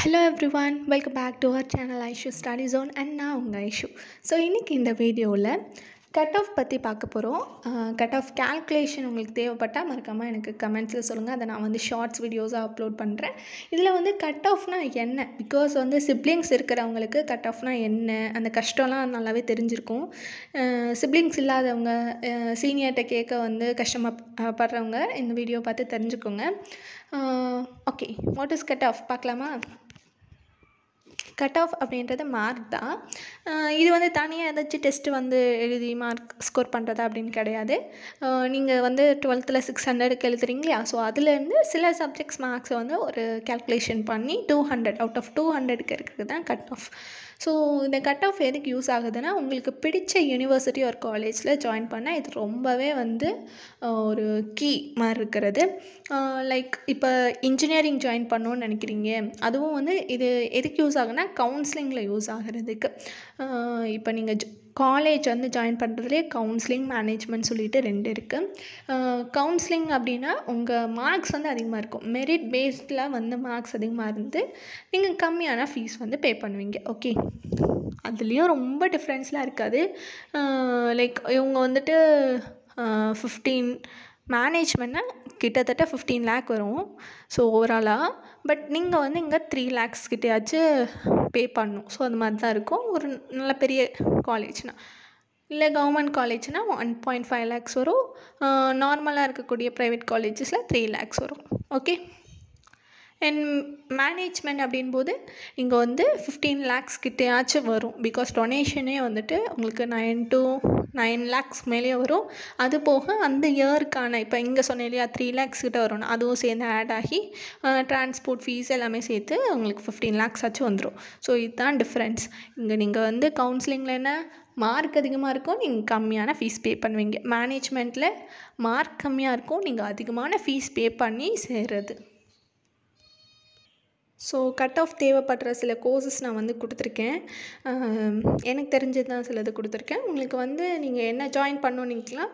Hello everyone, welcome back to our channel Aishu Study Zone and நான் உங்கள் Aishu. So இன்றைக்கி இந்த வீடியோவில் கட் ஆஃப் பற்றி பார்க்க போகிறோம். கட் ஆஃப் கேல்குலேஷன் உங்களுக்கு தேவைப்பட்டால் மறக்காமல் எனக்கு கமெண்ட்ஸில் சொல்லுங்கள். அதை நான் ஷார்ட்ஸ் வீடியோஸாக அப்லோட் பண்ணுறேன். இதில் கட் ஆஃப்னா என்ன, பிகாஸ் சிப்ளிங்ஸ் இருக்கிறவங்களுக்கு கட் ஆஃப்னா என்ன அந்த கஷ்டம்லாம் நல்லாவே தெரிஞ்சிருக்கும். சிப்ளிங்ஸ் இல்லாதவங்க சீனியர்கிட்ட கேட்க கஷ்டப்படுறவங்க இந்த வீடியோ பார்த்து தெரிஞ்சுக்கோங்க. Okay, what is cut off பார்க்கலாமா? கட் ஆஃப் அப்படின்றது மார்க் தான். இது தனியாக ஏதாச்சும் டெஸ்ட்டு எழுதி மார்க் ஸ்கோர் பண்ணுறதா அப்படின்னு கிடையாது. நீங்கள் 12th 600க்கு எழுதுறீங்க இல்லையா, ஸோ அதுலேருந்து சில சப்ஜெக்ட்ஸ் மார்க்ஸை ஒரு கேல்குலேஷன் பண்ணி 200 அவுட் ஆஃப் 200க்கு இருக்கிறது தான் கட் ஆஃப். ஸோ இந்த கட் ஆஃப் எதுக்கு யூஸ் ஆகுதுன்னா, உங்களுக்கு பிடிச்ச யூனிவர்சிட்டி ஒரு காலேஜில் ஜாயின் பண்ணால் இது ரொம்பவே ஒரு கீ மாதிரி இருக்கிறது. லைக் இப்போ இன்ஜினியரிங் ஜாயின் பண்ணணுன்னு நினைக்கிறீங்க, அதுவும் இது எதுக்கு யூஸ் ஆகுனா கவுன்சிலிங்கில் யூஸ் ஆகிறதுக்கு. இப்போ நீங்கள் காலேஜ் ஜாயின் பண்ணுறதுலேயே கவுன்சிலிங் மேனேஜ்மெண்ட் சொல்லிட்டு 2 இருக்குது. கவுன்சிலிங் அப்படின்னா உங்கள் மார்க்ஸ் அதிகமாக இருக்கும், மெரிட் பேஸ்டில் மார்க்ஸ் அதிகமாக இருந்து நீங்கள் கம்மியான ஃபீஸ் பே பண்ணுவீங்க. ஓகே, அதுலேயும் ரொம்ப டிஃப்ரென்ஸ்லாம் இருக்காது. லைக் இவங்க 15 மேனேஜ்மெண்ட்னா கிட்டத்தட்ட 15 lakh வரும். ஸோ ஓவராலாக பட் நீங்கள் இங்கே 3 lakhs கிட்டேயாச்சும் பே பண்ணணும். ஸோ அது மாதிரி தான் இருக்கும் ஒரு நல்ல பெரிய காலேஜ்னால். இல்லை கவர்மெண்ட் காலேஜ்னால் 1.5 lakhs வரும். நார்மலாக இருக்கக்கூடிய ப்ரைவேட் காலேஜஸில் 3 lakhs வரும். ஓகே, அண்ட் மேனேஜ்மெண்ட் அப்படின்போது இங்கே 15 lakhs கிட்டேயாச்சும் வரும். பிகாஸ் டொனேஷனே உங்களுக்கு 9 lakhs மேலேயே வரும். அது போக அந்த இயருக்கான இப்போ இங்கே சொன்னேன் இல்லையா 3 lakhs கிட்ட வரும், அதுவும் சேர்ந்து ஆட் ஆகி டிரான்ஸ்போர்ட் ஃபீஸ் எல்லாமே சேர்த்து உங்களுக்கு 15 lakhs ஆச்சும் வந்துடும். ஸோ இதுதான் டிஃப்ரென்ஸ். இங்கே நீங்கள் கவுன்சிலிங்கில் என்ன மார்க் அதிகமாக இருக்கும், நீங்கள் கம்மியான ஃபீஸ் பே பண்ணுவீங்க. மேனேஜ்மெண்ட்டில் மார்க் கம்மியாக இருக்கும், நீங்கள் அதிகமான ஃபீஸ் பே பண்ணி சேர்றது. ஸோ கட் ஆஃப் தேவைப்படுற சில கோர்சஸ் நான் கொடுத்துருக்கேன். எனக்கு தெரிஞ்சது தான் சிலது கொடுத்துருக்கேன். உங்களுக்கு நீங்கள் என்ன ஜாயின் பண்ணணுன்னு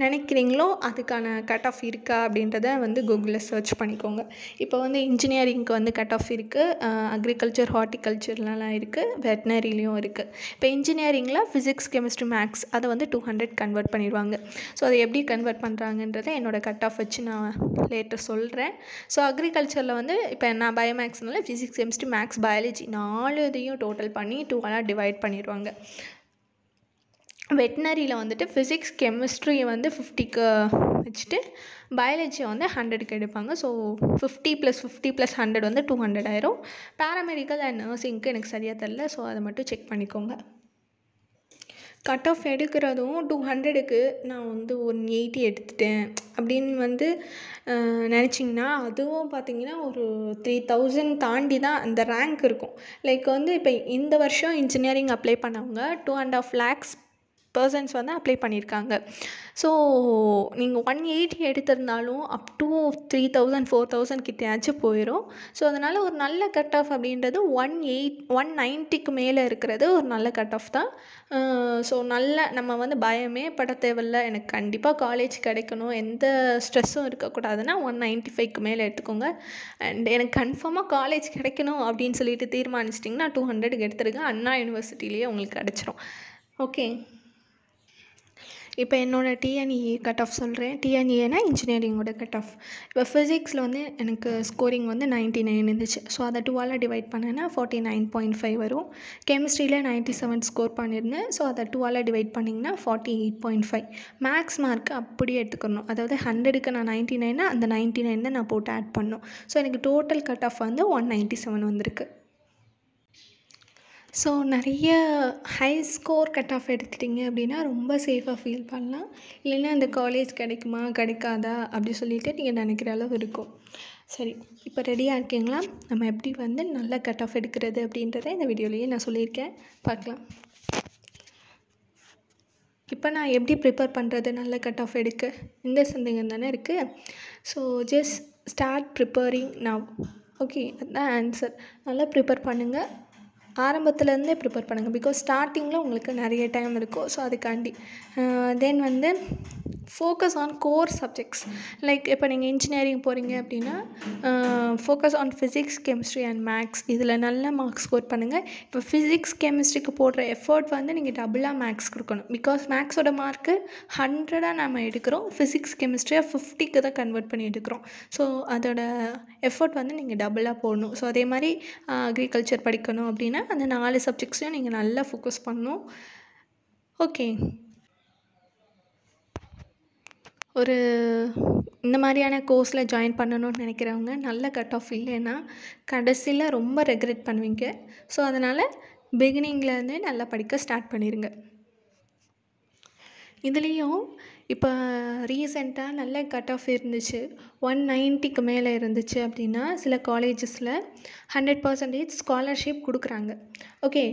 நினைக்கிறீங்களோ அதுக்கான கட் ஆஃப் இருக்கா அப்படின்றத கூகுளில் சர்ச் பண்ணிக்கோங்க. இப்போ இன்ஜினியரிங்க்கு கட் ஆஃப் இருக்குது, அக்ரிகல்ச்சர் ஹார்ட்டிகல்ச்சர்லாம் இருக்குது, வெட்னரிலையும் இருக்குது. இப்போ இன்ஜினியரிங்கில் ஃபிசிக்ஸ் கெமிஸ்ட்ரி மேக்ஸ் அதை 200 கன்வெர்ட் பண்ணிடுவாங்க. ஸோ அதை எப்படி கன்வெர்ட் பண்ணுறாங்கன்றதை என்னோடய கட் ஆஃப் வச்சு நான் லேட்டர் சொல்கிறேன். ஸோ அக்ரிகல்ச்சரில் இப்போ நான் பயோமேக்ஸ்னால ஃபிசிக்ஸ் கெமிஸ்ட்ரி மேக்ஸ் பயாலஜி 4 இதையும் டோட்டல் பண்ணி 2ஆல் டிவைட் பண்ணிடுவாங்க. வெட்னரியில் ஃபிசிக்ஸ் கெமிஸ்ட்ரி 50க்கு வச்சுட்டு பயாலஜியை 100க்கு எடுப்பாங்க. ஸோ 50 + 50 + 100 200 ஆயிரும். பேராமெடிக்கல் அண்ட் நர்சிங்க்கு எனக்கு சரியாக தெரில, ஸோ அதை மட்டும் செக் பண்ணிக்கோங்க. கட் ஆஃப் எடுக்கிறதும் 200க்கு நான் 180 எடுத்துட்டேன் அப்படின்னு நினச்சிங்கன்னா, அதுவும் பார்த்திங்கன்னா ஒரு 3000 தாண்டி தான் அந்த ரேங்க் இருக்கும். லைக் இப்போ இந்த வருஷம் இன்ஜினியரிங் அப்ளை பண்ணவங்க 2.5 lakhs பர்சன்ஸ் அப்ளை பண்ணியிருக்காங்க. ஸோ நீங்கள் 180 எடுத்திருந்தாலும் அப் டு 3000 4000 கிட்டேயாச்சும் போயிடும். ஸோ அதனால் ஒரு நல்ல கட் ஆஃப் அப்படின்றது 190க்கு மேலே இருக்கிறது ஒரு நல்ல கட் ஆஃப் தான். ஸோ நல்ல நம்ம பயமே பட தேவையில்ல, எனக்கு கண்டிப்பாக காலேஜ் கிடைக்கணும், எந்த ஸ்ட்ரெஸ்ஸும் இருக்கக்கூடாதுன்னா 195க்கு மேலே எடுத்துக்கோங்க. அண்ட் எனக்கு கன்ஃபார்மாக காலேஜ் கிடைக்கணும் அப்படின்னு சொல்லிட்டு தீர்மானிச்சிட்டிங்கன்னா 200க்கு எடுத்துருங்க. அண்ணா யூனிவர்சிட்டிலேயே உங்களுக்கு கிடச்சிரும். ஓகே, இப்போ என்னோடய டிஎன்இஏ கட் ஆஃப் சொல்கிறேன். டிஎன்இஏனா இன்ஜினியரிங்கோட கட் ஆஃப். இப்போ ஃபிசிக்ஸில் எனக்கு ஸ்கோரிங் 99 இருந்துச்சு. ஸோ அதை 2ஆல் டிவைட் பண்ணேன்னா 49.5 வரும். கெமிஸ்ட்ரியில் 97 ஸ்கோர் பண்ணியிருந்தேன். ஸோ அதை 2ஆல் டிவைட் பண்ணிங்கன்னா 48.5. மேக்ஸ் மார்க்கு அப்படியே எடுத்துக்கணும். அதாவது 100க்கு நான் 99னா அந்த 99 தான் நான் போட்டு ஆட் பண்ணணும். ஸோ எனக்கு டோட்டல் கட் ஆஃப் 197 வந்திருக்கு. ஸோ நிறைய ஹை ஸ்கோர் கட் ஆஃப் எடுத்துட்டிங்க அப்படின்னா ரொம்ப சேஃபாக ஃபீல் பண்ணலாம். இல்லைன்னா அந்த காலேஜ் கிடைக்குமா கிடைக்காதா அப்படி சொல்லிவிட்டு நீங்கள் நினைக்கிற அளவு இருக்கும். சரி, இப்போ ரெடியாக இருக்கீங்களா? நம்ம எப்படி நல்ல கட் ஆஃப் எடுக்கிறது அப்படின்றத இந்த வீடியோலேயே நான் சொல்லியிருக்கேன், பார்க்கலாம். இப்போ நான் எப்படி ப்ரிப்பேர் பண்ணுறது நல்ல கட் ஆஃப் எடுக்க, இந்த சந்தேகம் தானே இருக்குது. So just start preparing now. Okay, அதுதான் ஆன்சர். நல்லா ப்ரிப்பேர் பண்ணுங்கள், ஆரம்பத்துலேருந்தே ப்ரிப்பேர் பண்ணுங்கள். பிகாஸ் ஸ்டார்டிங்கில் உங்களுக்கு நிறைய டைம் இருக்கும். ஸோ அதுக்காண்டி then focus on core subjects. Like இப்போ நீங்கள் இன்ஜினியரிங் போகிறீங்க அப்படின்னா focus on physics, chemistry and maths. இதில் நல்ல மார்க்ஸ் ஸ்கோர் பண்ணுங்கள். இப்போ ஃபிசிக்ஸ், கெமிஸ்ட்ரிக்கு போடுற எஃபர்ட் வந்து நீங்கள் டபுளாக மேக்ஸ் கொடுக்கணும். பிகாஸ் மேக்ஸோட மார்க்கு 100 நம்ம எடுக்கிறோம், ஃபிசிக்ஸ் கெமிஸ்ட்ரியை 50க்கு தான் கன்வெர்ட் பண்ணி எடுக்கிறோம். ஸோ அதோட எஃபர்ட் வந்து நீங்கள் டபுளாக போடணும். ஸோ அதே மாதிரி அக்ரிகல்ச்சர் படிக்கணும் அப்படின்னா அந்த 4 சப்ஜெக்ட்ஸையும் நீங்கள் நல்லா ஃபோக்கஸ் பண்ணணும். ஓகே, ஒரு இந்த மாதிரியான கோர்ஸில் ஜாயின் பண்ணணும்னு நினைக்கிறவங்க நல்ல கட் ஆஃப் இல்லைன்னா கடைசியில் ரொம்ப ரெக்ரெட் பண்ணுவீங்க. ஸோ அதனால் பிகினிங்லேருந்தே நல்லா படிக்க ஸ்டார்ட் பண்ணிடுங்க. இதுலேயும் இப்போ ரீசெண்டாக நல்ல கட் ஆஃப் இருந்துச்சு, 190க்கு மேலே இருந்துச்சு அப்படின்னா சில காலேஜஸில் 100% ஸ்காலர்ஷிப் கொடுக்குறாங்க. ஓகே,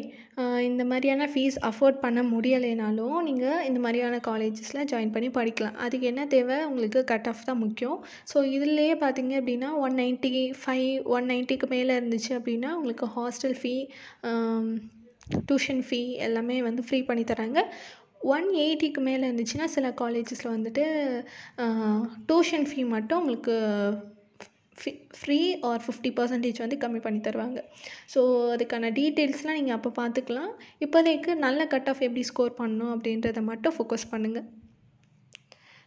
இந்த மாதிரியான ஃபீஸ் அஃபோர்ட் பண்ண முடியலைனாலும் நீங்கள் இந்த மாதிரியான காலேஜஸில் ஜாயின் பண்ணி படிக்கலாம். அதுக்கு என்ன தேவை, உங்களுக்கு கட் ஆஃப் தான் முக்கியம். ஸோ இதுலேயே பார்த்தீங்க அப்படின்னா 195, 190க்கு மேலே இருந்துச்சு அப்படின்னா உங்களுக்கு ஹாஸ்டல் ஃபீ, டியூஷன் ஃபீ எல்லாமே வந்து ஃப்ரீ பண்ணி தராங்க. 180க்கு மேலே இருந்துச்சுன்னா சில காலேஜஸில் வந்துட்டு டியூஷன் ஃபீ மட்டும் உங்களுக்கு ஃப்ரீ ஆர் 50% வந்து கம்மி பண்ணி தருவாங்க. ஸோ அதுக்கான டீட்டெயில்ஸ்லாம் நீங்கள் அப்போ பார்த்துக்கலாம். இப்போதைக்கு நல்ல கட் ஆஃப் எப்படி ஸ்கோர் பண்ணணும் அப்படின்றத மட்டும் ஃபோக்கஸ் பண்ணுங்கள்.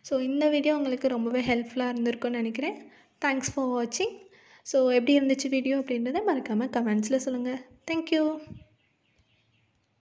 ஸோ இந்த வீடியோ உங்களுக்கு ரொம்பவே ஹெல்ப்ஃபுல்லாக இருந்திருக்கும்னு நினைக்கிறேன். தேங்க்ஸ் ஃபார் வாட்சிங். ஸோ எப்படி இருந்துச்சு வீடியோ அப்படின்றத மறக்காமல் கமெண்ட்ஸில் சொல்லுங்கள். தேங்க்யூ.